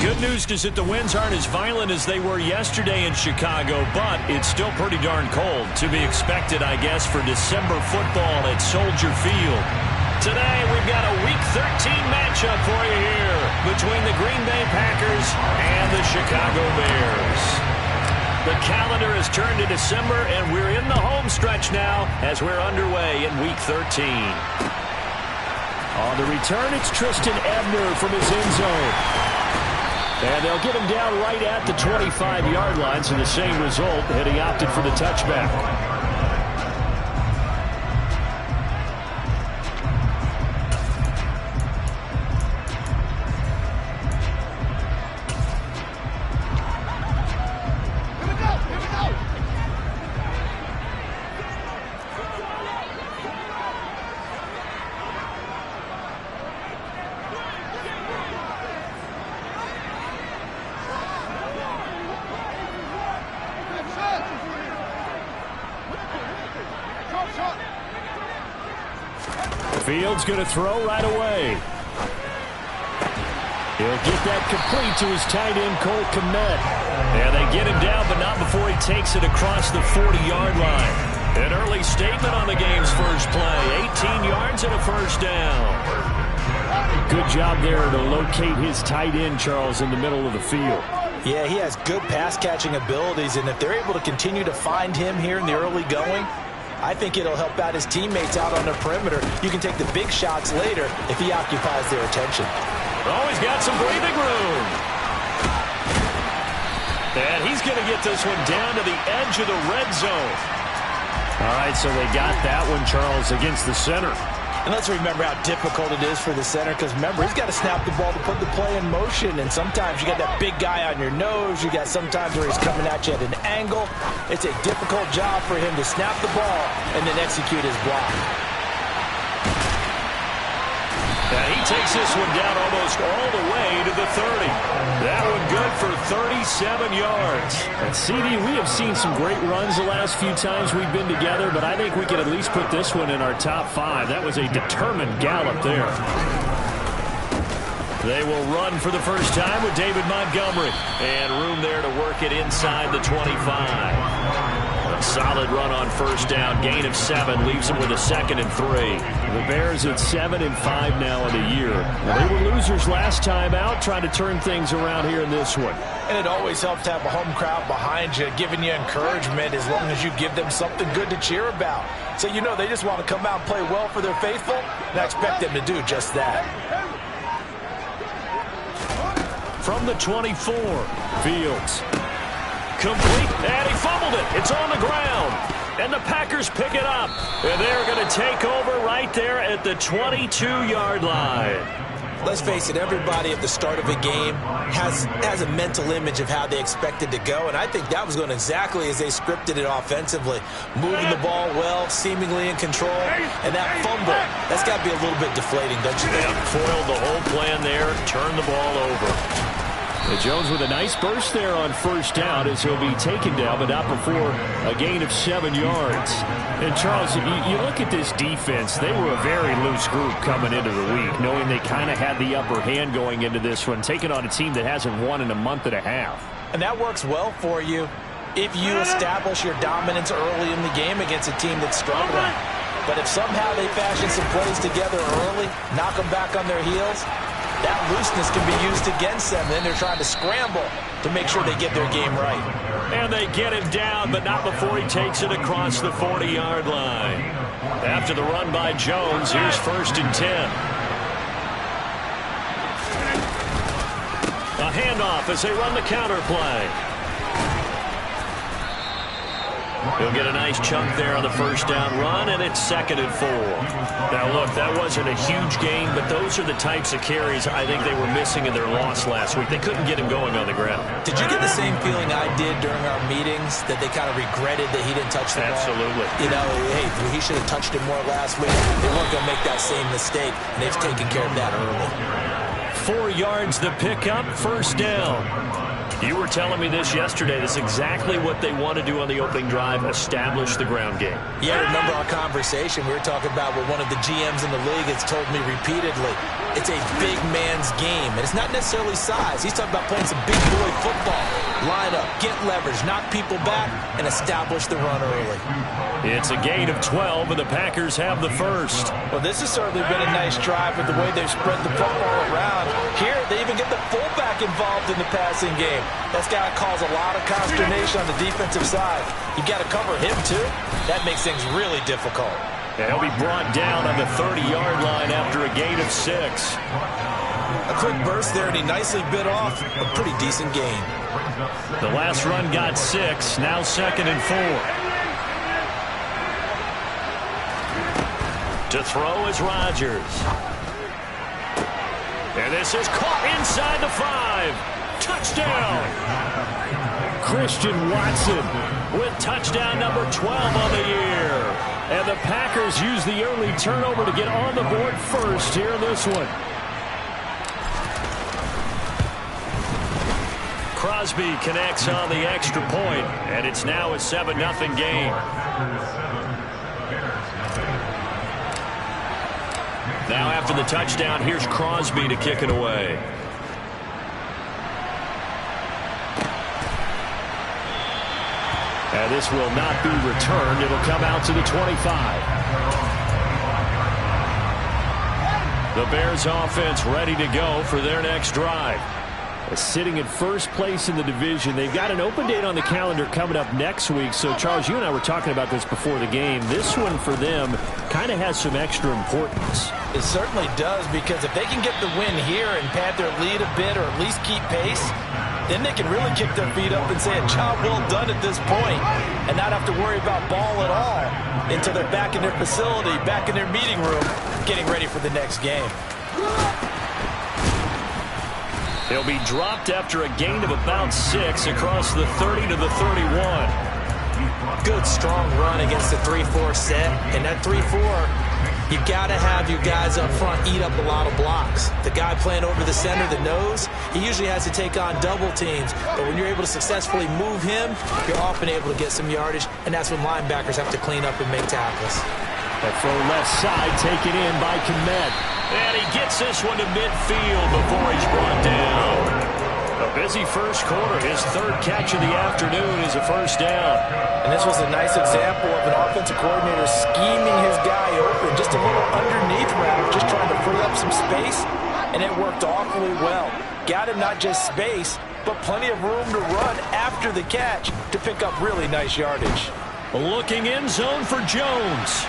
Good news is that the winds aren't as violent as they were yesterday in Chicago, but it's still pretty darn cold. To be expected, I guess, for December football at Soldier Field. Today, we've got a Week 13 matchup for you here between the Green Bay Packers and the Chicago Bears. The calendar has turned to December, and we're in the home stretch now as we're underway in Week 13. On the return, it's Tristan Ebner from his end zone. And they'll get him down right at the 25-yard line, so the same result, and he opted for the touchback. Fields going to throw right away. He'll get that complete to his tight end, Cole Kmet. And they get him down, but not before he takes it across the 40-yard line. An early statement on the game's first play. 18 yards and a first down. Good job there to locate his tight end, Charles, in the middle of the field. Yeah, he has good pass-catching abilities, and if they're able to continue to find him here in the early going, I think it'll help out his teammates out on the perimeter. You can take the big shots later if he occupies their attention. Oh, he's got some breathing room. And he's going to get this one down to the edge of the red zone. All right, so they got that one, Charles, against the center. And let's remember how difficult it is for the center, because remember, he's got to snap the ball to put the play in motion, and sometimes you got that big guy on your nose. You got sometimes where he's coming at you at an angle. It's a difficult job for him to snap the ball and then execute his block. Now he takes this one down almost all the way to the 30. That one good for 37 yards. And CD, we have seen some great runs the last few times we've been together, but I think we can at least put this one in our top 5. That was a determined gallop there. They will run for the first time with David Montgomery. And room there to work it inside the 25. A solid run on first down. Gain of 7 leaves them with a 2nd and 3. The Bears at 7-5 now in the year. They were losers last time out, trying to turn things around here in this one. And it always helps to have a home crowd behind you, giving you encouragement as long as you give them something good to cheer about. So you know they just want to come out and play well for their faithful, and I expect them to do just that. From the 24, Fields. Complete, and he fumbled it. It's on the ground. And the Packers pick it up. And they're going to take over right there at the 22-yard line. Let's face it, everybody at the start of a game has a mental image of how they expect it to go, and I think that was going exactly as they scripted it offensively. Moving the ball well, seemingly in control, and that fumble, that's got to be a little bit deflating, don't you think? Foiled the whole plan there, turned the ball over. Jones with a nice burst there on first down as he'll be taken down, but not before a gain of 7 yards. And, Charles, you look at this defense, they were a very loose group coming into the week, knowing they kind of had the upper hand going into this one, taking on a team that hasn't won in a month and a half. And that works well for you if you establish your dominance early in the game against a team that's struggling. But if somehow they fashion some plays together early, knock them back on their heels, that looseness can be used against them. Then they're trying to scramble to make sure they get their game right. And they get him down, but not before he takes it across the 40-yard line. After the run by Jones, here's 1st and 10. A handoff as they run the counter play. He'll get a nice chunk there on the first down run, and it's 2nd and 4. Now, look, that wasn't a huge gain, but those are the types of carries I think they were missing in their loss last week. They couldn't get him going on the ground. Did you get the same feeling I did during our meetings, that they kind of regretted that he didn't touch the ball? Absolutely. You know, hey, he should have touched it more last week. They weren't going to make that same mistake, and they've taken care of that early. 4 yards the pickup, first down. You were telling me this yesterday. That's exactly what they want to do on the opening drive, establish the ground game. Yeah, remember our conversation. We were talking about what one of the GMs in the league has told me repeatedly. It's a big man's game, and it's not necessarily size. He's talking about playing some big boy football. Line up, get leverage, knock people back, and establish the run early. It's a gain of 12, and the Packers have the first. Well, this has certainly been a nice drive with the way they've spread the football around. Here, they even get the fullback involved in the passing game. That's got to cause a lot of consternation on the defensive side. You've got to cover him, too. That makes things really difficult. And he'll be brought down on the 30-yard line after a gain of 6. A quick burst there, and he nicely bit off a pretty decent gain. The last run got 6, now 2nd and 4. To throw is Rodgers. And this is caught inside the 5. Touchdown! Christian Watson with touchdown number 12 on the year. And the Packers use the early turnover to get on the board first here in this one. Crosby connects on the extra point, and it's now a 7-0 game. Now after the touchdown, here's Crosby to kick it away. And this will not be returned. It'll come out to the 25. The Bears offense ready to go for their next drive. Sitting in first place in the division. They've got an open date on the calendar coming up next week. So, Charles, you and I were talking about this before the game. This one for them kind of has some extra importance. It certainly does, because if they can get the win here and pad their lead a bit or at least keep pace, then they can really kick their feet up and say a job well done at this point and not have to worry about ball at all until they're back in their facility, back in their meeting room, getting ready for the next game. He'll be dropped after a gain of about 6 across the 30 to the 31. Good, strong run against the 3-4 set. And that 3-4, you've got to have your guys up front eat up a lot of blocks. The guy playing over the center, the nose, he usually has to take on double teams. But when you're able to successfully move him, you're often able to get some yardage. And that's when linebackers have to clean up and make tackles. A throw left side taken in by Kmet. And he gets this one to midfield before he's brought down. A busy first quarter. His third catch of the afternoon is a first down. And this was a nice example of an offensive coordinator scheming his guy open. Just a little underneath route, just trying to free up some space. And it worked awfully well. Got him not just space, but plenty of room to run after the catch to pick up really nice yardage. Looking end zone for Jones.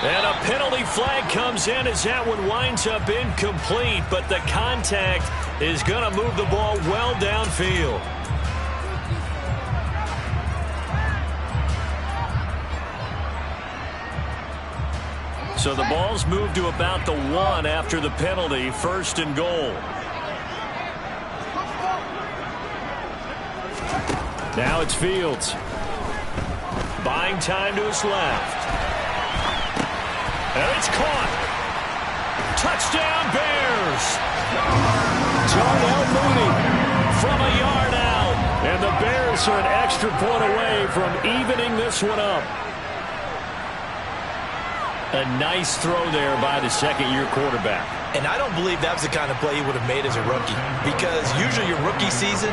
And a penalty flag comes in as that one winds up incomplete, but the contact is going to move the ball well downfield. So the ball's moved to about the 1 after the penalty, 1st and goal. Now it's Fields. Buying time to his left. And it's caught. Touchdown, Bears. Darnell Mooney from a yard out. And the Bears are an extra point away from evening this one up. A nice throw there by the second-year quarterback. And I don't believe that was the kind of play he would have made as a rookie, because usually your rookie season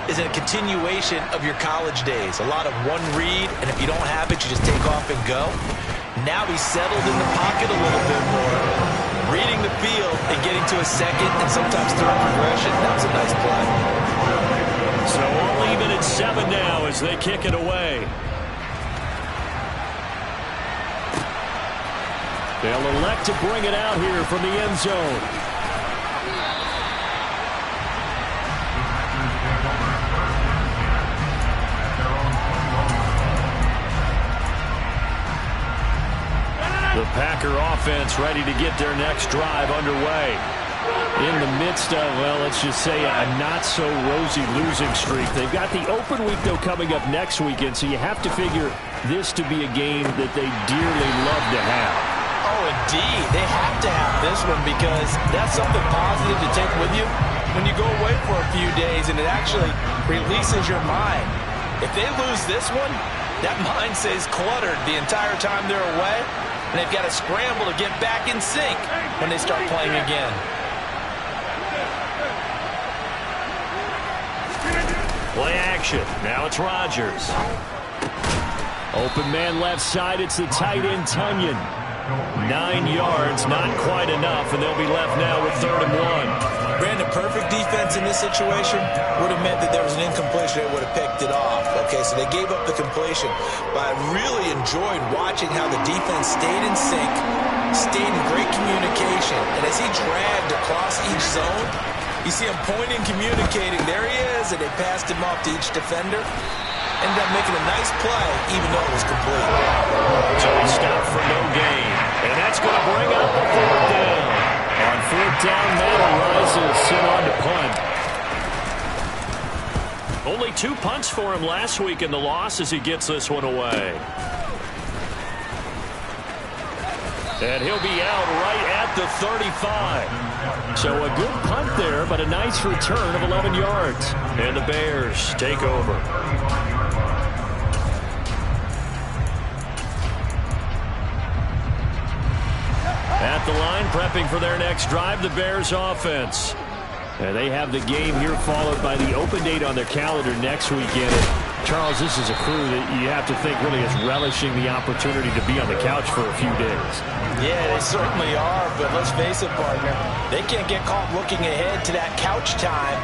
is a continuation of your college days. A lot of one read, and if you don't have it, you just take off and go. Now he's settled in the pocket a little bit more, reading the field and getting to a second and sometimes third progression. That was a nice play. So all even at 7 now as they kick it away. They'll elect to bring it out here from the end zone. The Packer offense ready to get their next drive underway. In the midst of, well, let's just say a not-so-rosy losing streak. They've got the open week, though, coming up next weekend, so you have to figure this to be a game that they dearly love to have. Oh, indeed. They have to have this one because that's something positive to take with you when you go away for a few days and it actually releases your mind. If they lose this one, that mind stays cluttered the entire time they're away, and they've got to scramble to get back in sync when they start playing again. Play action. Now it's Rodgers. Open man left side. It's the tight end, Tunyon. 9 yards, not quite enough, and they'll be left now with 3rd and 1. Brandon, perfect defense in this situation would have meant that there was an incompletion. They would have picked it off. Okay, so they gave up the completion. But I really enjoyed watching how the defense stayed in sync, stayed in great communication. And as he dragged across each zone, you see him pointing, communicating. There he is, and they passed him off to each defender. Ended up making a nice play, even though it was complete. So he stopped for no gain. And that's going to bring up a 4th down. On 4th down, Matt rises sit on to punt. Only 2 punts for him last week in the loss as he gets this one away. And he'll be out right at the 35. So a good punt there, but a nice return of 11 yards. And the Bears take over. At the line, prepping for their next drive, the Bears offense. And they have the game here followed by the open date on their calendar next weekend. Charles, this is a crew that you have to think really is relishing the opportunity to be on the couch for a few days. Yeah, they certainly are, but let's face it, partner. They can't get caught looking ahead to that couch time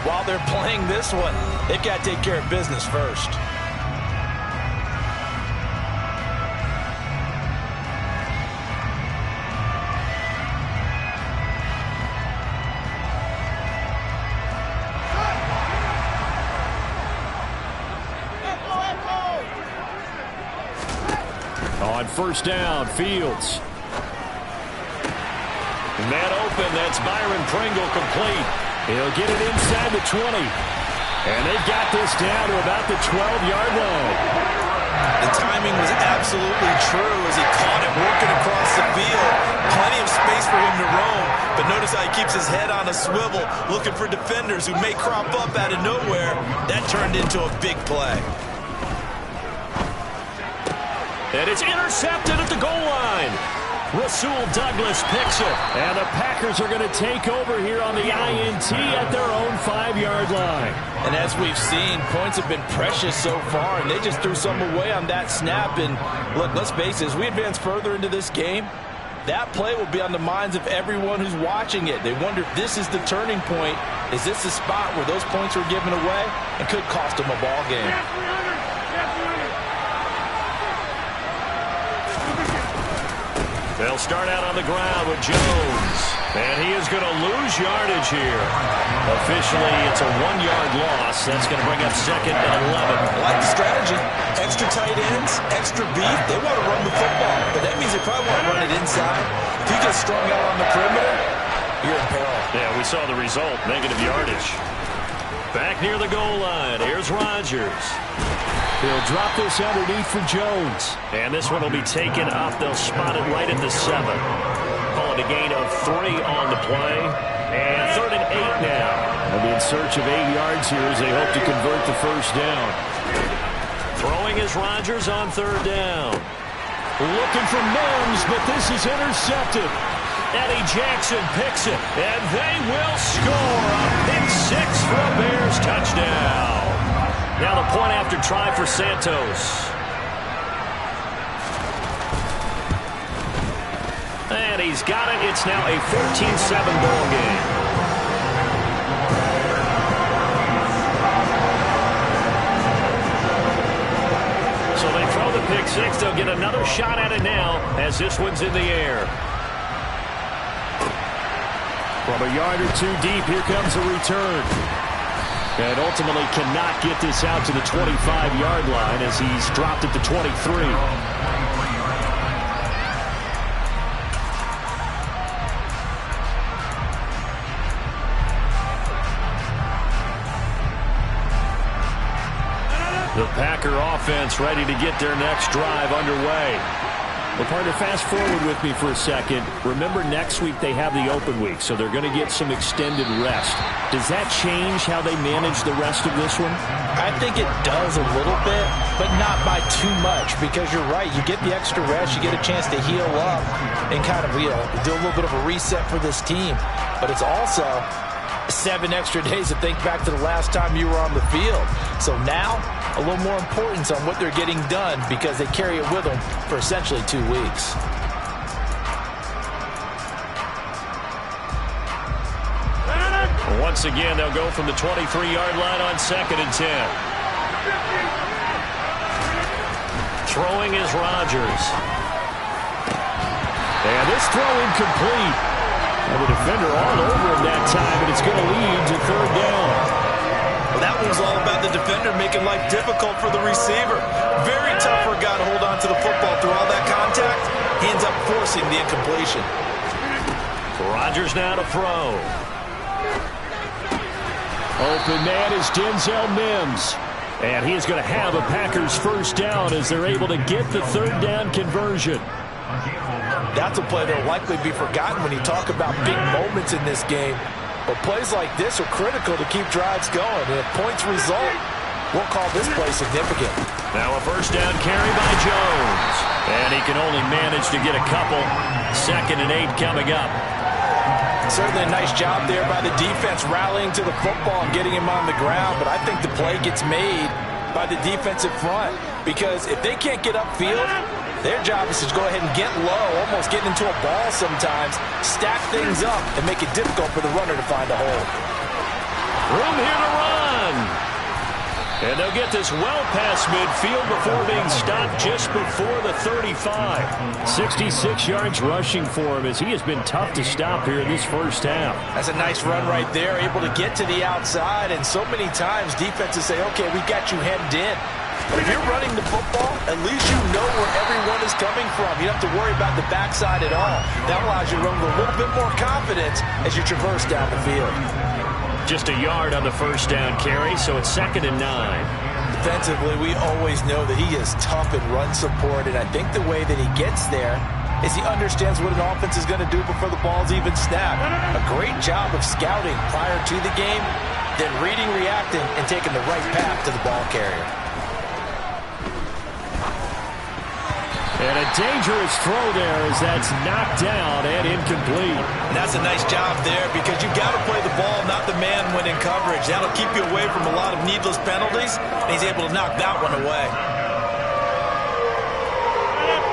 while they're playing this one. They've got to take care of business first. On 1st down, Fields. And that open, that's Byron Pringle complete. He'll get it inside the 20. And they've got this down to about the 12-yard line. The timing was absolutely true as he caught it working across the field. Plenty of space for him to roam. But notice how he keeps his head on a swivel, looking for defenders who may crop up out of nowhere. That turned into a big play. And it's intercepted at the goal line. Rasul Douglas picks it. And the Packers are going to take over here on the INT at their own 5-yard line. And as we've seen, points have been precious so far, and they just threw some away on that snap. And look, let's face it, as we advance further into this game, that play will be on the minds of everyone who's watching it. They wonder if this is the turning point. Is this the spot where those points were given away and could cost them a ball game? They'll start out on the ground with Jones. And he is going to lose yardage here. Officially, it's a 1-yard loss. That's going to bring up 2nd and 11. I like the strategy. Extra tight ends, extra beef. They want to run the football. But that means they probably want to run it inside. If you get strung out on the perimeter, you're in peril. Yeah, we saw the result. Negative yardage. Back near the goal line. Here's Rodgers. He'll drop this underneath for Jones. And this one will be taken up. They'll spot it right at the 7. Call it a gain of 3 on the play. And 3rd and 8 now. They'll be in search of 8 yards here as they hope to convert the 1st down. Throwing is Rodgers on 3rd down. Looking for Mims, but this is intercepted. Eddie Jackson picks it. And they will score a pick 6 for a Bears touchdown. Now the point after try for Santos. And he's got it. It's now a 14-7 ball game. So they throw the pick 6. They'll get another shot at it now as this one's in the air. From a yard or 2 deep, here comes a return. And ultimately cannot get this out to the 25-yard line as he's dropped at the 23. The Packer offense ready to get their next drive underway. Well, partner, fast forward with me for a second. Remember, next week they have the open week, so they're going to get some extended rest. Does that change how they manage the rest of this one? I think it does a little bit, but not by too much, because you're right. You get the extra rest. You get a chance to heal up and kind of, do a little bit of a reset for this team. But it's also 7 extra days to think back to the last time you were on the field. So now, a little more importance on what they're getting done because they carry it with them for essentially 2 weeks. Once again, they'll go from the 23-yard line on 2nd and 10. Throwing is Rodgers. And this throw incomplete. And the defender all over him that time, and it's going to lead to 3rd down. Well, that one's all about the defender making life difficult for the receiver. Very tough for a guy to hold on to the football through all that contact. He ends up forcing the incompletion. Rodgers now to throw. Open man is Denzel Mims. And he is going to have a Packers 1st down as they're able to get the 3rd down conversion. That's a play that will likely be forgotten when you talk about big moments in this game. But plays like this are critical to keep drives going. And if points result, we'll call this play significant. Now a 1st down carry by Jones. And he can only manage to get a couple. 2nd and 8 coming up. Certainly a nice job there by the defense rallying to the football and getting him on the ground. But I think the play gets made by the defensive front. Because if they can't get upfield, their job is to go ahead and get low, almost get into a ball sometimes, stack things up, and make it difficult for the runner to find a hole. Room here to run. And they'll get this well past midfield before being stopped just before the 35. 66 yards rushing for him as he has been tough to stop here in this 1st half. That's a nice run right there, able to get to the outside. And so many times defenses say, okay, we got you hemmed in. But if you're running the football, at least you know where everyone is coming from. You don't have to worry about the backside at all. That allows you to run with a little bit more confidence as you traverse down the field. Just a yard on the 1st down carry, so it's 2nd and 9. Defensively, we always know that he is tough in run support, and I think the way that he gets there is he understands what an offense is going to do before the ball's even snapped. A great job of scouting prior to the game, then reading, reacting, and taking the right path to the ball carrier. And a dangerous throw there as that's knocked down and incomplete. And that's a nice job there because you've got to play the ball, not the man when in coverage. That'll keep you away from a lot of needless penalties, and he's able to knock that one away.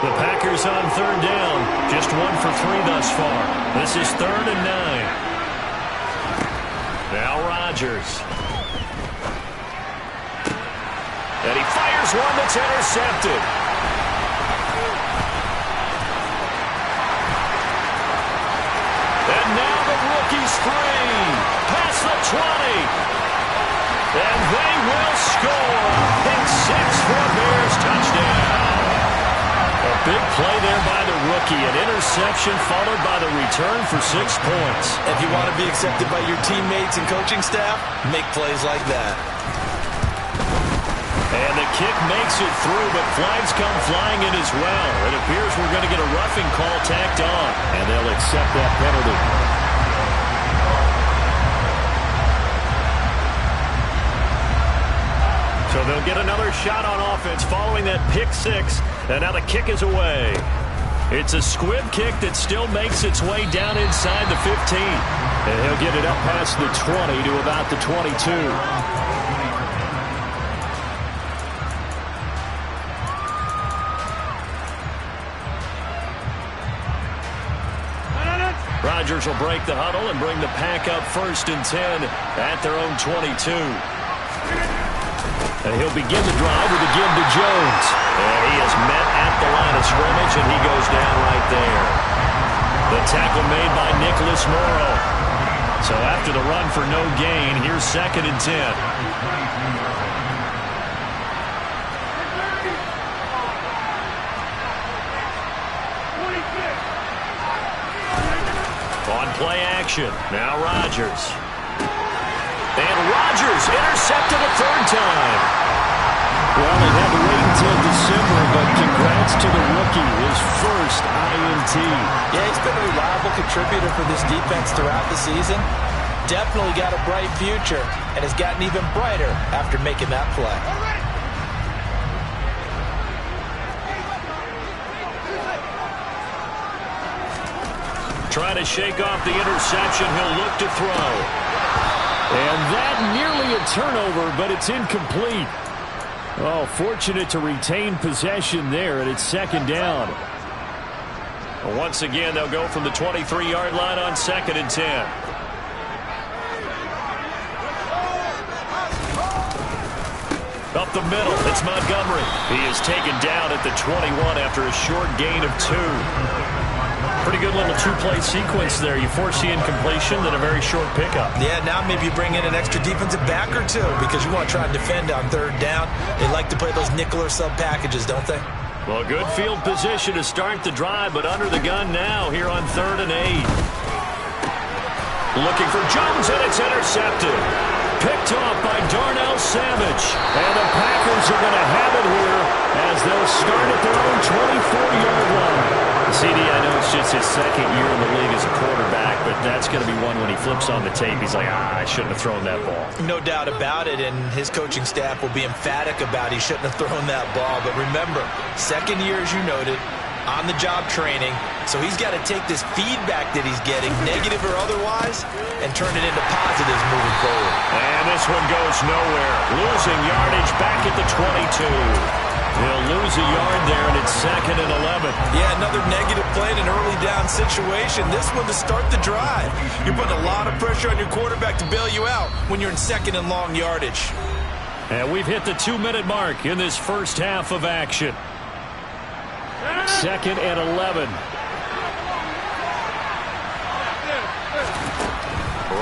The Packers on 3rd down. Just 1 for 3 thus far. This is 3rd and 9. Now Rodgers. And he fires one that's intercepted. And now the rookie's free. Past the 20. And they will score. Pick 6 for a Bears touchdown. A big play there by the rookie. An interception followed by the return for 6 points. If you want to be accepted by your teammates and coaching staff, make plays like that. And the kick makes it through, but flags come flying in as well. It appears we're going to get a roughing call tacked on. And they'll accept that penalty. So they'll get another shot on offense following that pick 6. And now the kick is away. It's a squib kick that still makes its way down inside the 15. And he'll get it up past the 20 to about the 22. Rodgers will break the huddle and bring the pack up 1st and 10 at their own 22. And he'll begin the drive with a give to Jones. And he is met at the line of scrimmage, and he goes down right there. The tackle made by Nicholas Morrow. So after the run for no gain, here's 2nd and 10. On play action, now Rodgers. And Rodgers intercepted a 3rd time. Well, they had to wait until December, but congrats to the rookie, his first INT. Yeah, he's been a reliable contributor for this defense throughout the season. Definitely got a bright future and has gotten even brighter after making that play. Trying to shake off the interception. He'll look to throw. And that nearly a turnover, but it's incomplete. Oh, fortunate to retain possession there, and it's second down. Once again, they'll go from the 23-yard line on 2nd and 10. Up the middle, it's Montgomery. He is taken down at the 21 after a short gain of 2. Pretty good little two-play sequence there. You force the incompletion, then a very short pickup. Yeah, now maybe you bring in an extra defensive back or two because you want to try and defend on 3rd down. They like to play those nickel or sub packages, don't they? Well, good field position to start the drive, but under the gun now here on 3rd and 8. Looking for Jones, and it's intercepted. Picked off by Darnell Savage. And the Packers are going to have it here as they'll start at their own 24-yard line. CD, I know it's just his 2nd year in the league as a quarterback, but that's going to be one when he flips on the tape. He's like, I shouldn't have thrown that ball. No doubt about it, and his coaching staff will be emphatic about he shouldn't have thrown that ball. But remember, 2nd year, as you noted, on-the-job training, so he's got to take this feedback that he's getting, negative or otherwise, and turn it into positives moving forward. And this one goes nowhere. Losing yardage back at the 22. He'll lose a yard there, and it's 2nd and 11. Yeah, another negative play in an early down situation. This one to start the drive. You're putting a lot of pressure on your quarterback to bail you out when you're in 2nd and long yardage. And we've hit the 2-minute mark in this first half of action. 2nd and 11.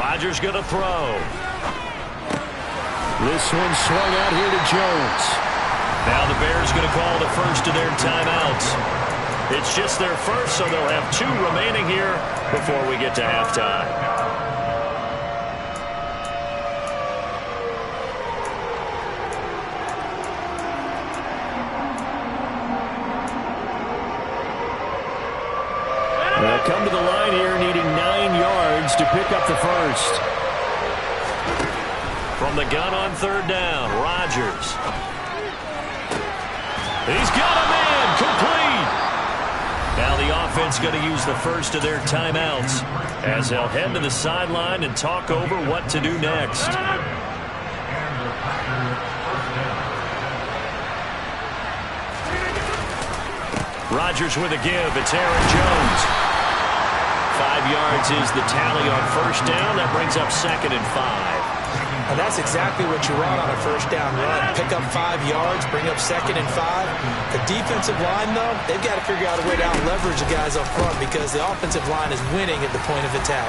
Rodgers going to throw. This one swung out here to Jones. Now the Bears going to call the first of their timeouts. It's just their first, so they'll have 2 remaining here before we get to halftime. They'll come to the line here needing 9 yards to pick up the first. From the gun on 3rd down, Rodgers. He's got a man, complete. Now the offense going to use the first of their timeouts as they'll head to the sideline and talk over what to do next. Rodgers with a give. It's Aaron Jones. 5 yards is the tally on 1st down. That brings up 2nd and 5. And that's exactly what you want on a 1st down run. Pick up 5 yards, bring up 2nd and 5. The defensive line, though, they've got to figure out a way to out-leverage the guys up front because the offensive line is winning at the point of attack.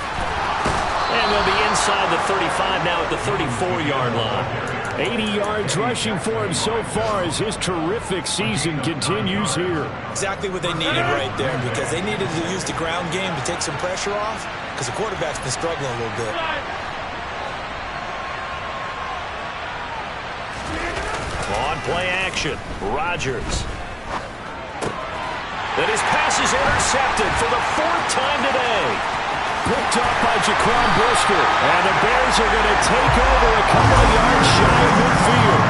And they'll be inside the 35 now at the 34-yard line. 80 yards rushing for him so far as his terrific season continues here. Exactly what they needed right there because they needed to use the ground game to take some pressure off because the quarterback's been struggling a little bit. On play action, Rodgers. And his pass is intercepted for the 4th time today. Picked up by Jaquan Brisker. And the Bears are going to take over a couple of yards shy of midfield.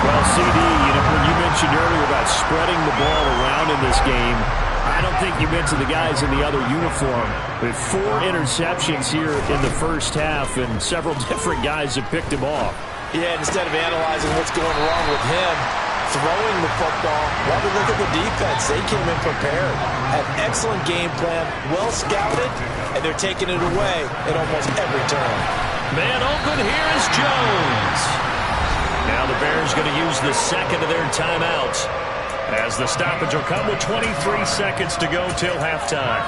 Well, CD, when you mentioned earlier about spreading the ball around in this game, I don't think you mentioned the guys in the other uniform. With 4 interceptions here in the first half, and several different guys have picked him off. Yeah, instead of analyzing what's going wrong with him, throwing the football, while we look at the defense, they came in prepared. Had excellent game plan, well scouted, and they're taking it away at almost every turn. Man open, here is Jones. Now the Bears going to use the 2nd of their timeouts as the stoppage will come with 23 seconds to go till halftime.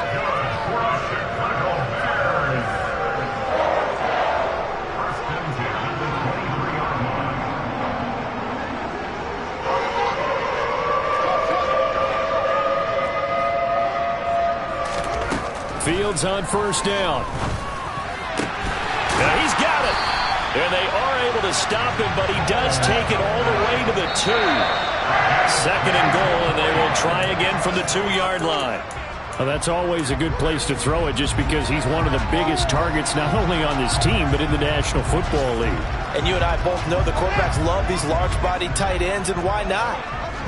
Fields on 1st down. Now he's got it. And they are able to stop him, but he does take it all the way to the 2. Second and goal, and they will try again from the 2-yard line. Well, that's always a good place to throw it just because he's one of the biggest targets not only on this team but in the National Football League. And you and I both know the quarterbacks love these large-body tight ends, and why not?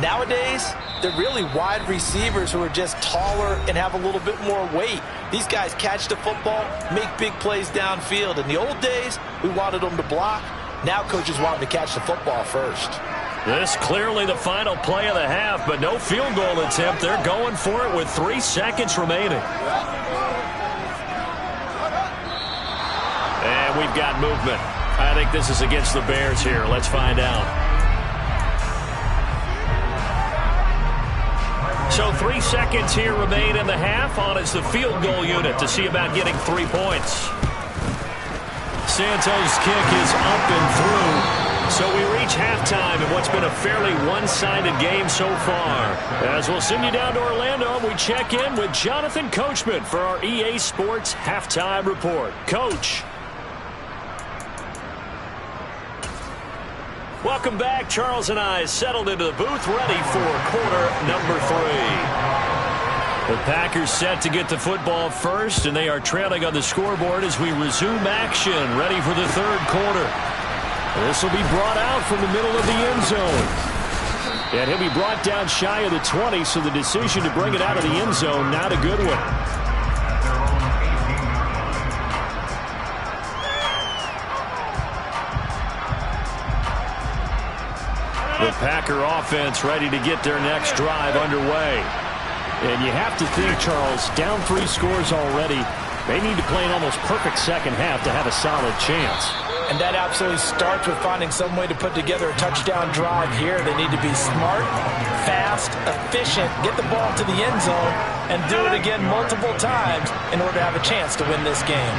Nowadays, they're really wide receivers who are just taller and have a little bit more weight. These guys catch the football, make big plays downfield. In the old days, we wanted them to block. Now coaches want them to catch the football first. This clearly the final play of the half, but no field goal attempt. They're going for it with 3 seconds remaining. And we've got movement. I think this is against the Bears here. Let's find out. So 3 seconds here remain in the half. On is the field goal unit to see about getting 3 points. Santos' kick is up and through. So we reach halftime in what's been a fairly one-sided game so far. As we'll send you down to Orlando, we check in with Jonathan Coachman for our EA Sports Halftime Report. Coach. Welcome back. Charles and I settled into the booth, ready for quarter number 3. The Packers set to get the football first, and they are trailing on the scoreboard as we resume action, ready for the third quarter. This will be brought out from the middle of the end zone. And he'll be brought down shy of the 20, so the decision to bring it out of the end zone, not a good one. The Packer offense ready to get their next drive underway. And you have to think, Charles, down 3 scores already. They need to play an almost perfect second half to have a solid chance. And that absolutely starts with finding some way to put together a touchdown drive here. They need to be smart, fast, efficient, get the ball to the end zone, and do it again multiple times in order to have a chance to win this game.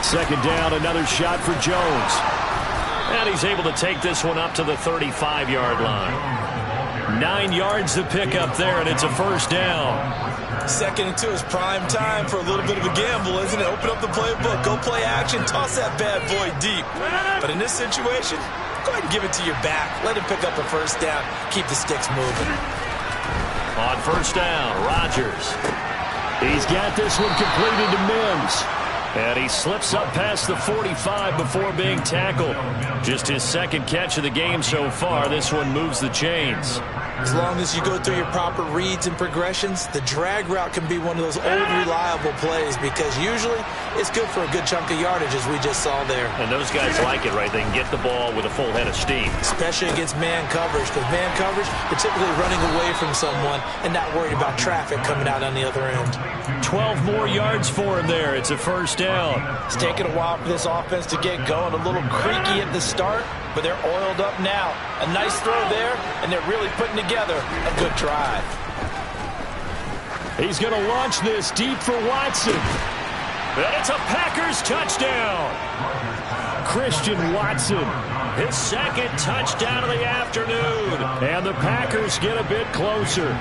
Second down, another shot for Jones. And he's able to take this one up to the 35-yard line. 9 yards to pick up there, and it's a first down. 2nd and 2 is prime time for a little bit of a gamble, isn't it? Open up the playbook, go play action, toss that bad boy deep. But in this situation, go ahead and give it to your back. Let him pick up a first down. Keep the sticks moving. On first down, Rodgers. He's got this one completed to Mims. And he slips up past the 45 before being tackled. Just his second catch of the game so far. This one moves the chains. As long as you go through your proper reads and progressions, the drag route can be one of those old reliable plays because usually it's good for a good chunk of yardage as we just saw there. And those guys like it, right? They can get the ball with a full head of steam. Especially against man coverage, because man coverage, they're typically running away from someone and not worried about traffic coming out on the other end. 12 more yards for him there. It's a first down. It's taken a while for this offense to get going. A little creaky at the start, but they're oiled up now. A nice throw there, and they're really putting together a good drive. He's going to launch this deep for Watson. And it's a Packers touchdown. Christian Watson. His second touchdown of the afternoon. And the Packers get a bit closer.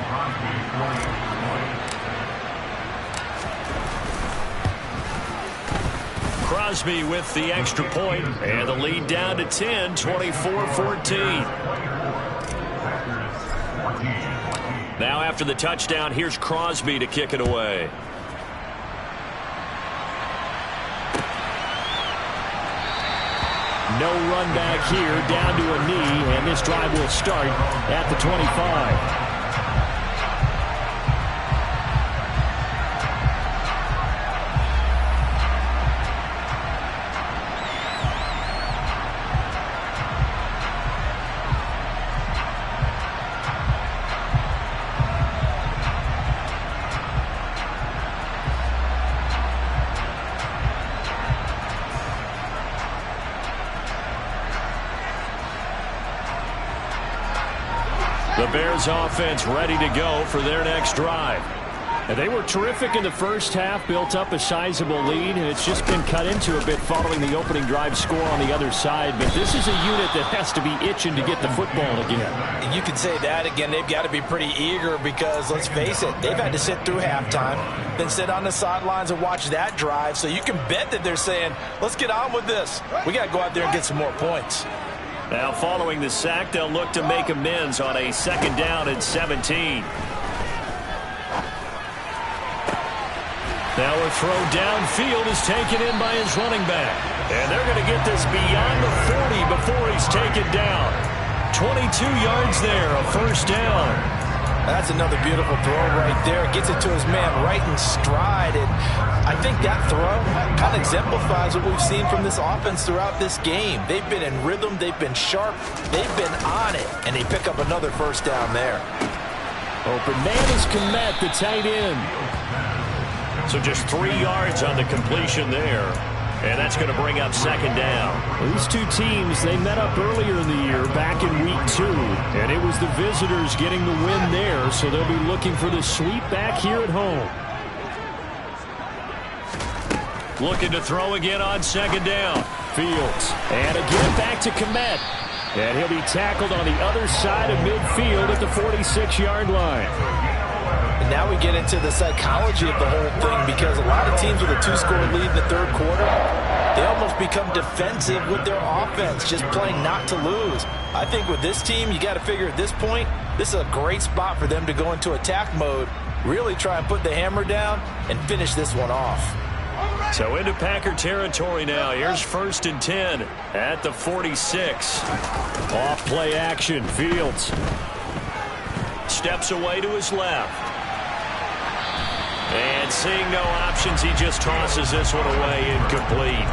Crosby with the extra point, and the lead down to 10, 24-14. Now after the touchdown, here's Crosby to kick it away. No run back here, down to a knee, and this drive will start at the 25. The Bears offense ready to go for their next drive. And they were terrific in the first half, built up a sizable lead, and it's just been cut into a bit following the opening drive score on the other side. But this is a unit that has to be itching to get the football again. And you can say that again. They've got to be pretty eager because, let's face it, they've had to sit through halftime, then sit on the sidelines and watch that drive. So you can bet that they're saying, let's get on with this. We got to go out there and get some more points. Now, following the sack, they'll look to make amends on a 2nd down and 17. Now a throw downfield is taken in by his running back. And they're going to get this beyond the 40 before he's taken down. 22 yards there, a 1st down. That's another beautiful throw right there. Gets it to his man right in stride. And I think that throw kind of exemplifies what we've seen from this offense throughout this game. They've been in rhythm. They've been sharp. They've been on it. And they pick up another 1st down there. Open man is Kmet, the tight end. So just 3 yards on the completion there. And that's going to bring up 2nd down. These two teams, they met up earlier in the year, back in week 2. And it was the visitors getting the win there, so they'll be looking for the sweep back here at home. Looking to throw again on 2nd down. Fields. And again back to Kmet. And he'll be tackled on the other side of midfield at the 46-yard line. And now we get into the psychology of the whole thing, because a lot of teams with a 2-score lead in the 3rd quarter, they almost become defensive with their offense, just playing not to lose. I think with this team, you got to figure at this point, this is a great spot for them to go into attack mode, really try and put the hammer down and finish this one off. So into Packer territory now. Here's 1st and 10 at the 46. Off play action. Fields steps away to his left. And seeing no options, he just tosses this one away, incomplete.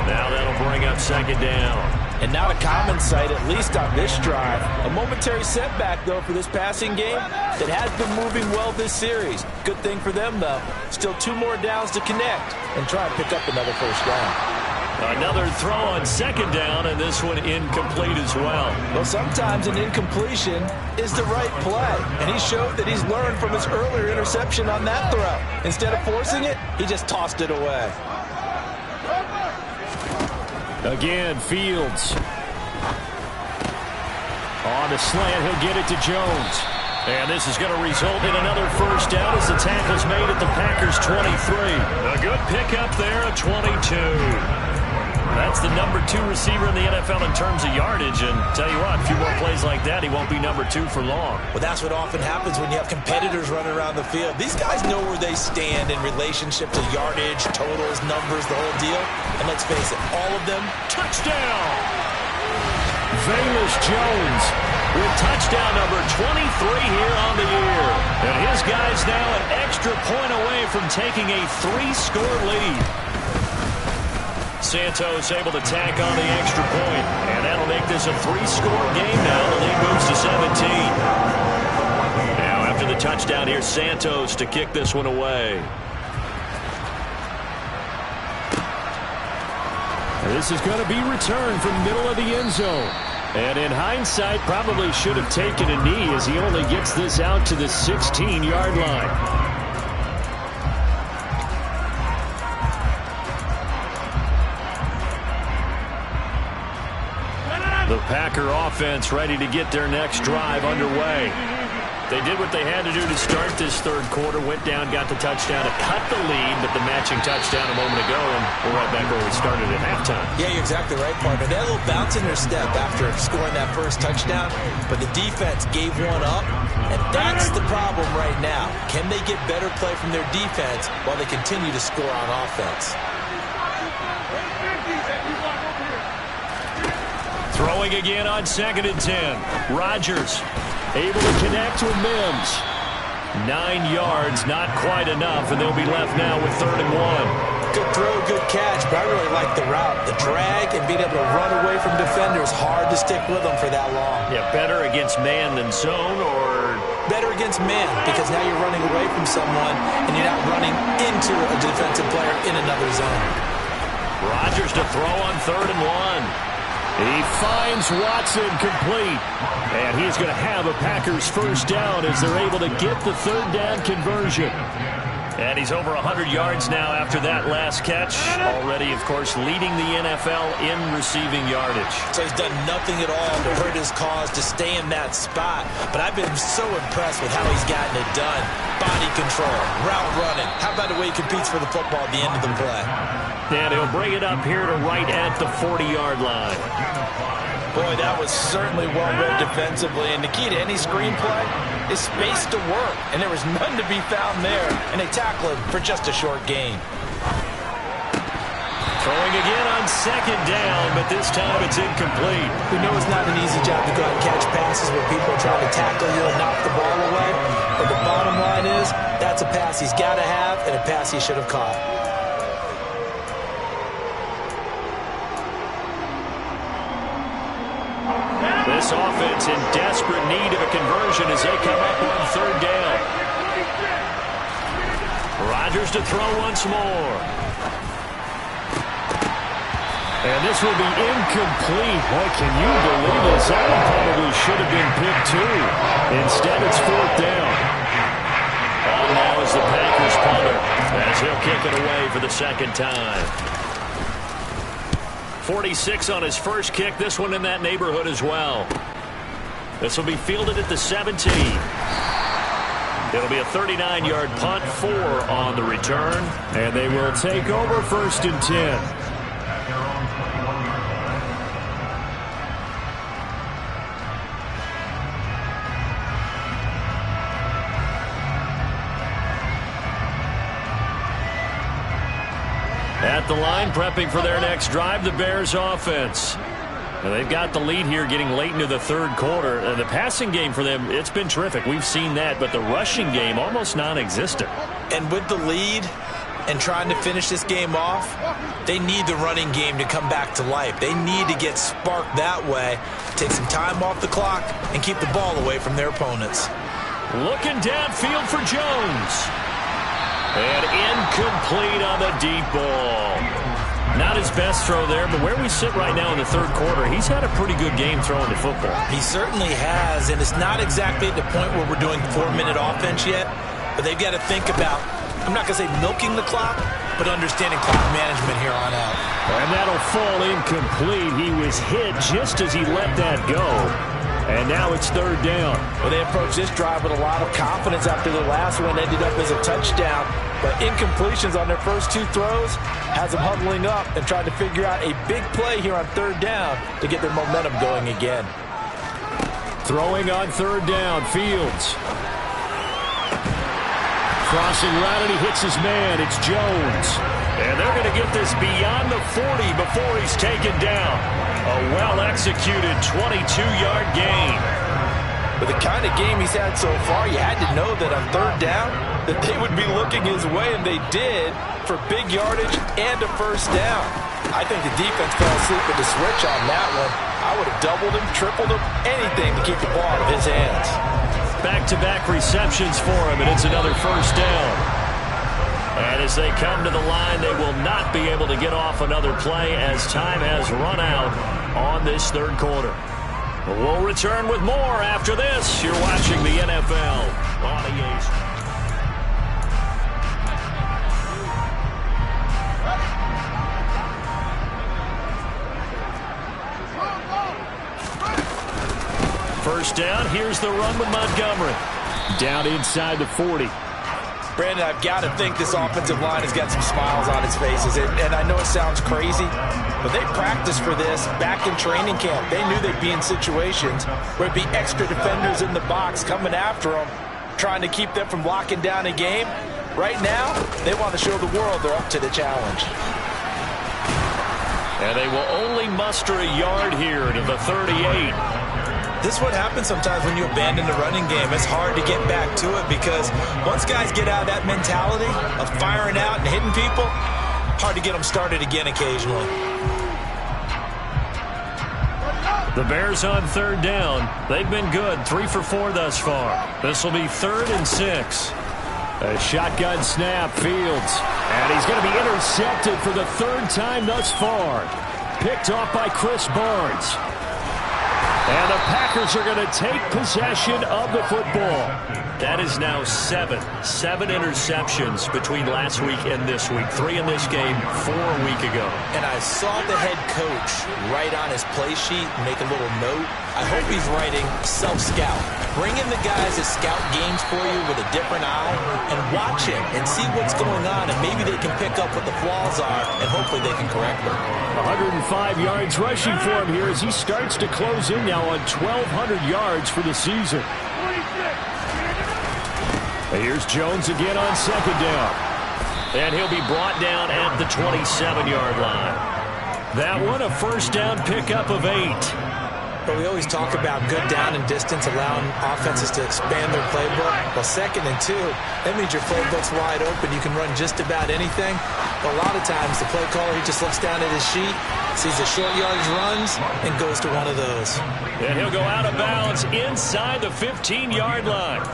Now that'll bring up 2nd down. And not a common sight, at least on this drive. A momentary setback, though, for this passing game that has been moving well this series. Good thing for them, though. Still 2 more downs to connect and try and pick up another 1st down. Another throw on 2nd down, and this one incomplete as well. Well, sometimes an incompletion is the right play, and he showed that he's learned from his earlier interception on that throw. Instead of forcing it, he just tossed it away. Again, Fields. On the slant, he'll get it to Jones. And this is going to result in another 1st down as the tackle's made at the Packers' 23. A good pickup there at 22. That's the number 2 receiver in the NFL in terms of yardage. And tell you what, a few more plays like that, he won't be number 2 for long. Well, that's what often happens when you have competitors running around the field. These guys know where they stand in relationship to yardage, totals, numbers, the whole deal. And let's face it, all of them, touchdown! Velus Jones with touchdown number 23 here on the year. And his guy's now an extra point away from taking a 3-score lead. Santos able to tack on the extra point, and that'll make this a 3-score game now. The lead moves to 17. Now after the touchdown, here's Santos to kick this one away. This is going to be returned from middle of the end zone. And in hindsight, probably should have taken a knee as he only gets this out to the 16-yard line. The Packer offense ready to get their next drive underway. They did what they had to do to start this 3rd quarter. Went down, got the touchdown to cut the lead, but the matching touchdown a moment ago, and we're right back where we started at halftime. Yeah, you're exactly right, partner. They had a little bounce in their step after scoring that 1st touchdown, but the defense gave one up, and that's the problem right now. Can they get better play from their defense while they continue to score on offense? Throwing again on 2nd and 10. Rodgers able to connect with Mims. 9 yards, not quite enough, and they'll be left now with 3rd and 1. Good throw, good catch, but I really like the route. The drag and being able to run away from defenders, hard to stick with them for that long. Yeah, better against man than zone, or better against man, because now you're running away from someone and you're not running into a defensive player in another zone. Rodgers to throw on 3rd and 1. He finds Watson complete. And he's going to have a Packers first down as they're able to get the third down conversion. And he's over 100 yards now after that last catch. Already, of course, leading the NFL in receiving yardage. So he's done nothing at all to hurt his cause to stay in that spot. But I've been so impressed with how he's gotten it done. Body control, route running. How about the way he competes for the football at the end of the play? And he'll bring it up here to right at the 40-yard line. Boy, that was certainly well read defensively. And the key to any screenplay is space to work. And there was none to be found there. And they tackle him for just a short gain. Throwing again on second down, but this time it's incomplete. We know it's not an easy job to go out and catch passes where people are trying to tackle you and knock the ball away. But the bottom line is, that's a pass he's got to have and a pass he should have caught. This offense in desperate need of a conversion as they come up on third down. Rodgers to throw once more. And this will be incomplete. Boy, can you believe this? That one probably should have been picked too. Instead, it's fourth down. On now is the Packers punter as he'll kick it away for the second time. 46 on his first kick. This one in that neighborhood as well. This will be fielded at the 17. It'll be a 39-yard punt, 4 on the return. And they will take over first and 10. At the line, prepping for their next drive, the Bears offense. And they've got the lead here getting late into the third quarter. The passing game for them, it's been terrific. We've seen that, but the rushing game almost non-existent. And with the lead and trying to finish this game off, they need the running game to come back to life. They need to get sparked that way, take some time off the clock, and keep the ball away from their opponents. Looking downfield for Jones. And incomplete on the deep ball. Not his best throw there, but where we sit right now in the third quarter, he's had a pretty good game throwing the football. He certainly has, and it's not exactly at the point where we're doing 4-minute offense yet, but they've got to think about, I'm not going to say milking the clock, but understanding clock management here on out. And that'll fall incomplete. He was hit just as he let that go. And now it's third down. Well, they approached this drive with a lot of confidence after the last one ended up as a touchdown. But incompletions on their first 2 throws has them huddling up and trying to figure out a big play here on third down to get their momentum going again. Throwing on third down, Fields. Crossing right, and he hits his man. It's Jones. And they're going to get this beyond the 40 before he's taken down. A well-executed 22-yard gain. With the kind of game he's had so far, you had to know that on third down that they would be looking his way, and they did, for big yardage and a first down. I think the defense fell asleep with the switch on that one. I would have doubled him, tripled him, anything to keep the ball out of his hands. Back-to-back receptions for him, and it's another first down. And as they come to the line, they will not be able to get off another play as time has run out on this third quarter. We'll return with more after this. You're watching the NFL on EA. First down, here's the run with Montgomery. Down inside the 40. Brandon, I've got to think this offensive line has got some smiles on its faces. And I know it sounds crazy, but they practiced for this back in training camp. They knew they'd be in situations where it'd be extra defenders in the box coming after them, trying to keep them from locking down a game. Right now, they want to show the world they're up to the challenge. And they will only muster a yard here to the 38. This is what happens sometimes when you abandon the running game. It's hard to get back to it because once guys get out of that mentality of firing out and hitting people, hard to get them started again occasionally. The Bears on third down. They've been good, 3 for 4 thus far. This will be 3rd and 6. A shotgun snap, Fields. And he's going to be intercepted for the 3rd time thus far. picked off by Chris Barnes. And the Packers are going to take possession of the football. That is now seven interceptions between last week and this week. 3 in this game, 4 a week ago. And I saw the head coach write on his play sheet, make a little note. I hope he's writing self-scout. Bring in the guys that scout games for you with a different eye and watch it and see what's going on, and maybe they can pick up what the flaws are, and hopefully they can correct them. 105 yards rushing for him here as he starts to close in now on 1,200 yards for the season. Here's Jones again on second down. And he'll be brought down at the 27-yard line. That one a first down pickup of 8. But we always talk about good down and distance, allowing offenses to expand their playbook. Well, 2nd and 2, that means your playbook's wide open. You can run just about anything. But a lot of times, the play caller, he just looks down at his sheet, sees the short yardage runs, and goes to one of those. And he'll go out of bounds inside the 15-yard line.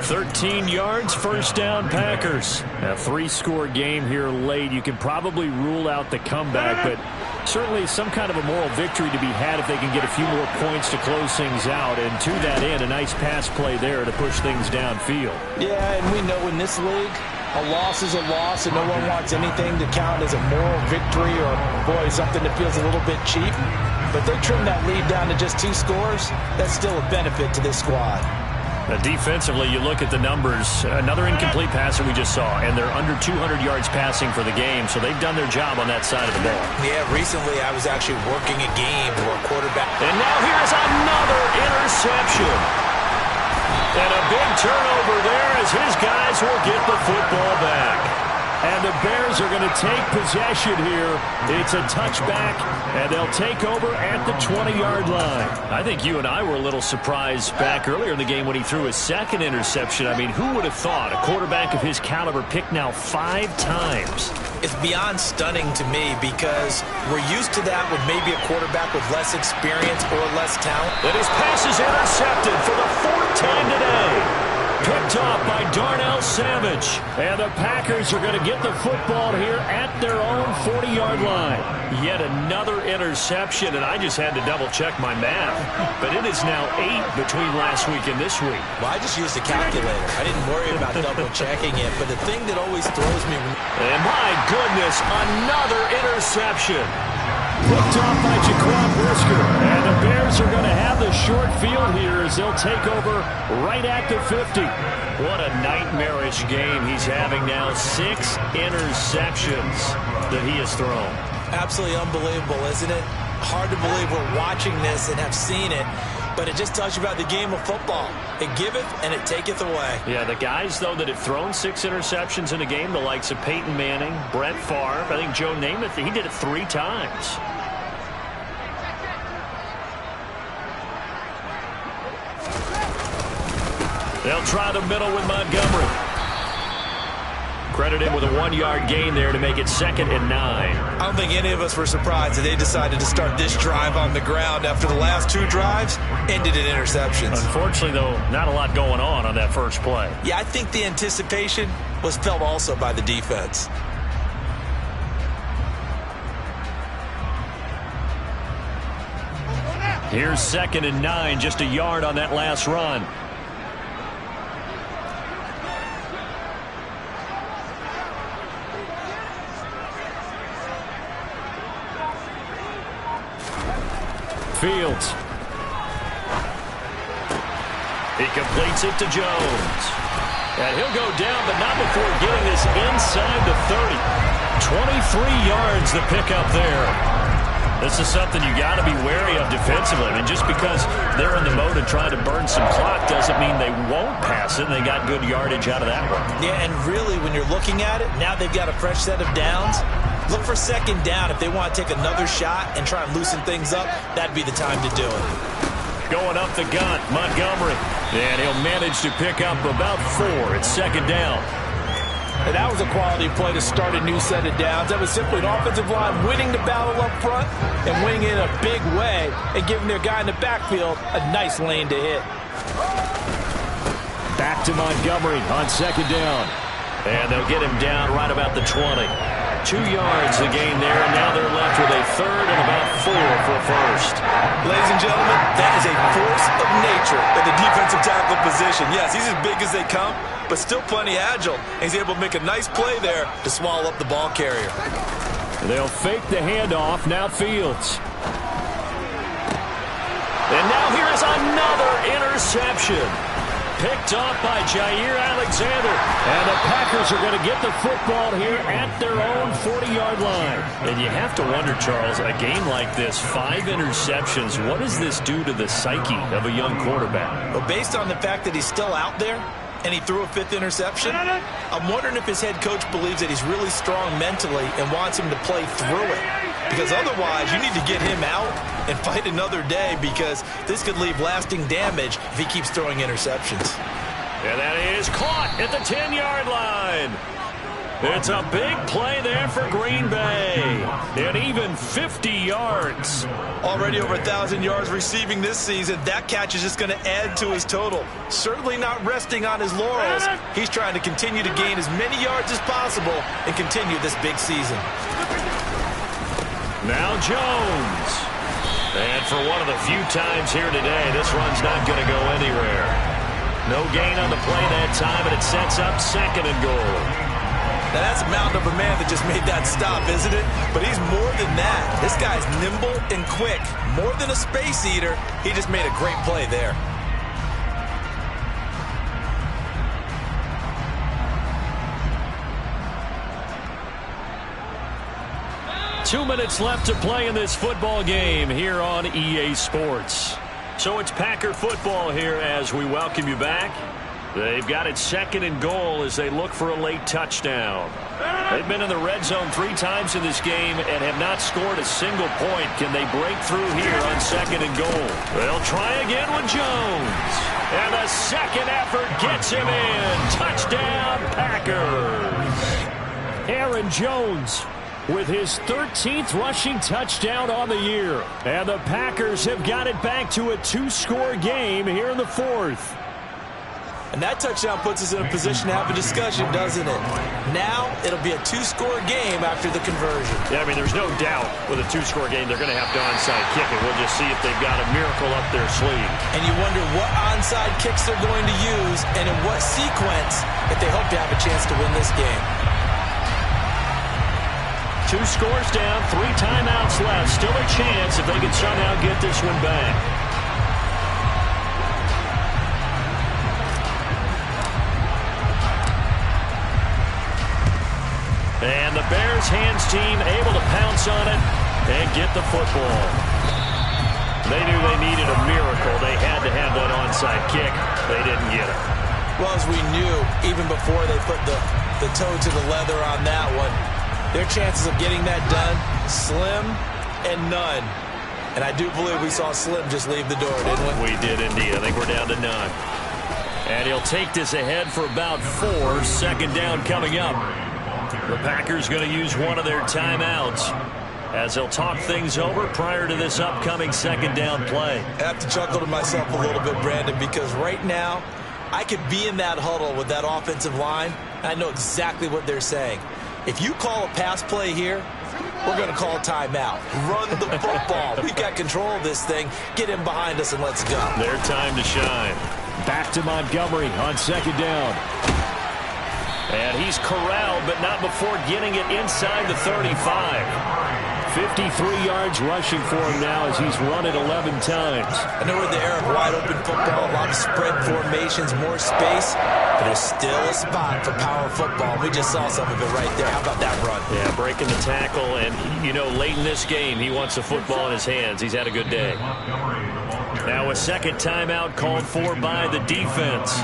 13 yards, first down, Packers. A 3-score game here late. You can probably rule out the comeback, but certainly some kind of a moral victory to be had if they can get a few more points to close things out. And to that end, a nice pass play there to push things downfield. Yeah, and we know in this league, a loss is a loss, and no one wants anything to count as a moral victory or, boy, something that feels a little bit cheap. But they trim that lead down to just 2 scores. That's still a benefit to this squad. Defensively, you look at the numbers. Another incomplete pass that we just saw, and they're under 200 yards passing for the game, so they've done their job on that side of the ball. Yeah, recently I was actually working a game where a quarterback... And now here's another interception. And a big turnover there as his guys will get the football back. And the Bears are going to take possession here. It's a touchback, and they'll take over at the 20-yard line. I think you and I were a little surprised back earlier in the game when he threw his 2nd interception. I mean, who would have thought a quarterback of his caliber picked now 5 times? It's beyond stunning to me because we're used to that with maybe a quarterback with less experience or less talent. And his pass is intercepted for the 4th time today. Picked off by Darnell Savage. And the Packers are going to get the football here at their own 40-yard line. Yet another interception, and I just had to double-check my math. But it is now 8 between last week and this week. Well, I just used a calculator. I didn't worry about double-checking it. But the thing that always throws me... And my goodness, another interception. Picked off by Jaquan Brisker. And the Bears are going to have the short field here as they'll take over right at the 50. What a nightmarish game he's having now. 6 interceptions that he has thrown. Absolutely unbelievable, isn't it? Hard to believe we're watching this and have seen it. But it just tells you about the game of football. It giveth and it taketh away. Yeah, the guys, though, that have thrown 6 interceptions in a game, the likes of Peyton Manning, Brett Favre, I think Joe Namath, he did it 3 times. They'll try the middle with Montgomery. Credit him with a 1-yard gain there to make it 2nd and 9. I don't think any of us were surprised that they decided to start this drive on the ground after the last 2 drives ended in interceptions. Unfortunately, though, not a lot going on that first play. Yeah, I think the anticipation was felt also by the defense. Here's 2nd and 9, just a yard on that last run. Fields. He completes it to Jones. And he'll go down, but not before getting this inside the 30. 23 yards the pickup there. This is something you got to be wary of defensively. I mean, just because they're in the mode of trying to burn some clock doesn't mean they won't pass it. They got good yardage out of that one. Yeah, and really, when you're looking at it, now they've got a fresh set of downs. Look for 2nd down if they want to take another shot and try and loosen things up. That'd be the time to do it. Going up the gun, Montgomery. And he'll manage to pick up about 4. It's 2nd down. And that was a quality play to start a new set of downs. That was simply an offensive line winning the battle up front and winning it in a big way and giving their guy in the backfield a nice lane to hit. Back to Montgomery on 2nd down. And they'll get him down right about the 20. 2 yards the gain there, and now they're left with a third and about 4 for a first. Ladies and gentlemen, that is a force of nature in the defensive tackle position. Yes, he's as big as they come, but still plenty agile. He's able to make a nice play there to swallow up the ball carrier. They'll fake the handoff. Now Fields. And now here is another interception. Picked off by Jair Alexander. And the Packers are going to get the football here at their own 40-yard line. And you have to wonder, Charles, a game like this, 5 interceptions, what does this do to the psyche of a young quarterback? Well, based on the fact that he's still out there and he threw a 5th interception, I'm wondering if his head coach believes that he's really strong mentally and wants him to play through it. Because otherwise, you need to get him out and fight another day, because this could leave lasting damage if he keeps throwing interceptions. And that is caught at the 10-yard line. It's a big play there for Green Bay. And even 50 yards. Already over 1,000 yards receiving this season. That catch is just going to add to his total. Certainly not resting on his laurels. He's trying to continue to gain as many yards as possible and continue this big season. Now Jones. And for one of the few times here today, this run's not going to go anywhere. No gain on the play that time, and it sets up 2nd and goal. Now, that's a mountain of a man that just made that stop, isn't it? But he's more than that. This guy's nimble and quick. More than a space eater, he just made a great play there. Two minutes left to play in this football game here on EA Sports. So it's Packer football here as we welcome you back. They've got it 2nd and goal as they look for a late touchdown. They've been in the red zone 3 times in this game and have not scored a single point. Can they break through here on 2nd and goal? They'll try again with Jones. And the second effort gets him in. Touchdown, Packers. Aaron Jones with his 13th rushing touchdown on the year. And the Packers have got it back to a 2-score game here in the 4th. And that touchdown puts us in a position to have a discussion, doesn't it? Now it'll be a 2-score game after the conversion. Yeah, I mean, there's no doubt with a 2-score game they're going to have to onside kick it. We'll just see if they've got a miracle up their sleeve. And you wonder what onside kicks they're going to use and in what sequence if they hope to have a chance to win this game. 2 scores down, 3 timeouts left. Still a chance if they can somehow get this one back. And the Bears hands team able to pounce on it and get the football. They knew they needed a miracle. They had to have that onside kick. They didn't get it. Well, as we knew, even before they put the toe to the leather on that one, their chances of getting that done, slim and none. And I do believe we saw Slim just leave the door, didn't we? We did indeed. I think we're down to none. And he'll take this ahead for about 4. 2nd down coming up. The Packers going to use one of their timeouts as they'll talk things over prior to this upcoming 2nd down play. I have to chuckle to myself a little bit, Brandon, because right now I could be in that huddle with that offensive line, and I know exactly what they're saying. If you call a pass play here, we're going to call a timeout. Run the football. We've got control of this thing. Get him behind us and let's go. Their time to shine. Back to Montgomery on 2nd down. And he's corralled, but not before getting it inside the 35. 53 yards rushing for him now as he's run it 11 times. I know we're in the era of wide-open football, a lot of spread formations, more space, but there's still a spot for power football. We just saw some of it right there. How about that run? Yeah, breaking the tackle, and, you know, late in this game, he wants the football in his hands. He's had a good day. Now a 2nd timeout called for by the defense,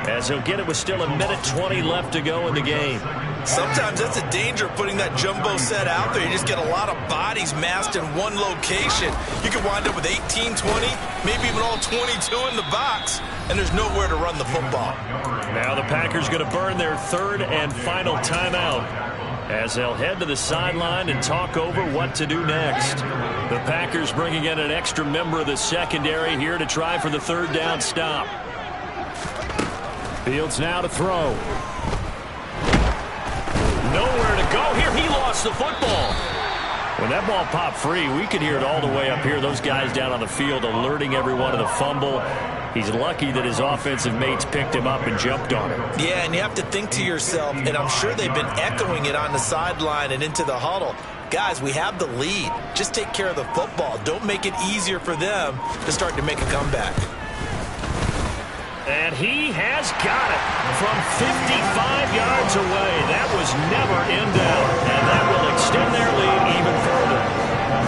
as he'll get it with still 1:20 left to go in the game. Sometimes that's the danger of putting that jumbo set out there. You just get a lot of bodies massed in one location. You could wind up with 18, 20, maybe even all 22 in the box, and there's nowhere to run the football. Now the Packers going to burn their 3rd and final timeout as they'll head to the sideline and talk over what to do next. The Packers bringing in an extra member of the secondary here to try for the 3rd down stop. Fields now to throw. nowhere to go here. He lost the football. When that ball popped free, we could hear it all the way up here. Those guys down on the field alerting everyone of the fumble. He's lucky that his offensive mates picked him up and jumped on him. Yeah, and you have to think to yourself, and I'm sure they've been echoing it on the sideline and into the huddle. Guys, we have the lead. Just take care of the football. Don't make it easier for them to start to make a comeback. And he has got it from 55 yards away. That was never in doubt, and that will extend their lead even further.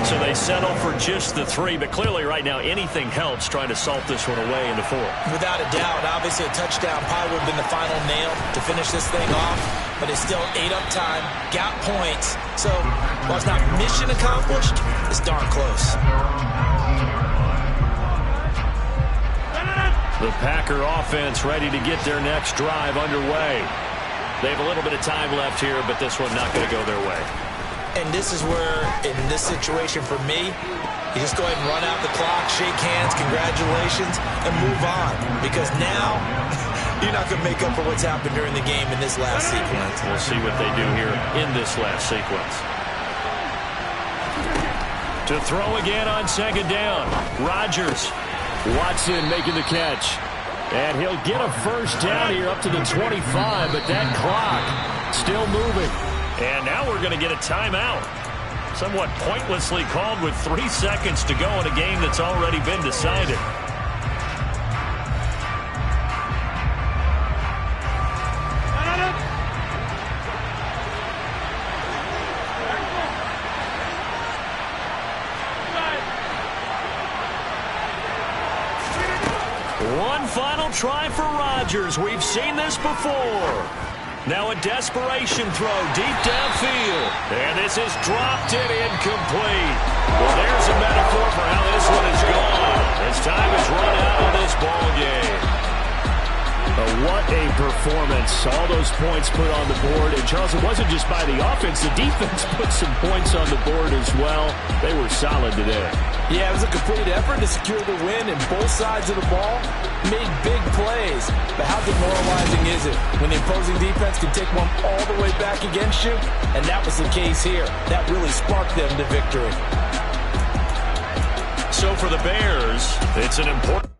So they settle for just the 3, but clearly right now anything helps trying to salt this one away in the 4. Without a doubt, obviously a touchdown probably would have been the final nail to finish this thing off, but it's still 8 up time, got points. So while it's not mission accomplished, it's darn close. The Packer offense ready to get their next drive underway. They have a little bit of time left here, but this one not going to go their way. And this is where, in this situation for me, you just go ahead and run out the clock, shake hands, congratulations, and move on. Because now, you're not going to make up for what's happened during the game in this last sequence. We'll see what they do here in this last sequence. To throw again on second down, Rodgers. Watson making the catch. And he'll get a first down here up to the 25, but that clock still moving. And now we're going to get a timeout. Somewhat pointlessly called with 3 seconds to go in a game that's already been decided. One final try for Rodgers. We've seen this before. Now a desperation throw deep downfield. And this is dropped and incomplete. Well, there's a metaphor for how this one is gone. As time has run out on this ball game. What a performance. All those points put on the board. And, Charles, it wasn't just by the offense. The defense put some points on the board as well. They were solid today. Yeah, it was a complete effort to secure the win, and both sides of the ball made big plays. But how demoralizing is it when the opposing defense can take one all the way back against you? And that was the case here. That really sparked them to victory. So for the Bears, it's an important...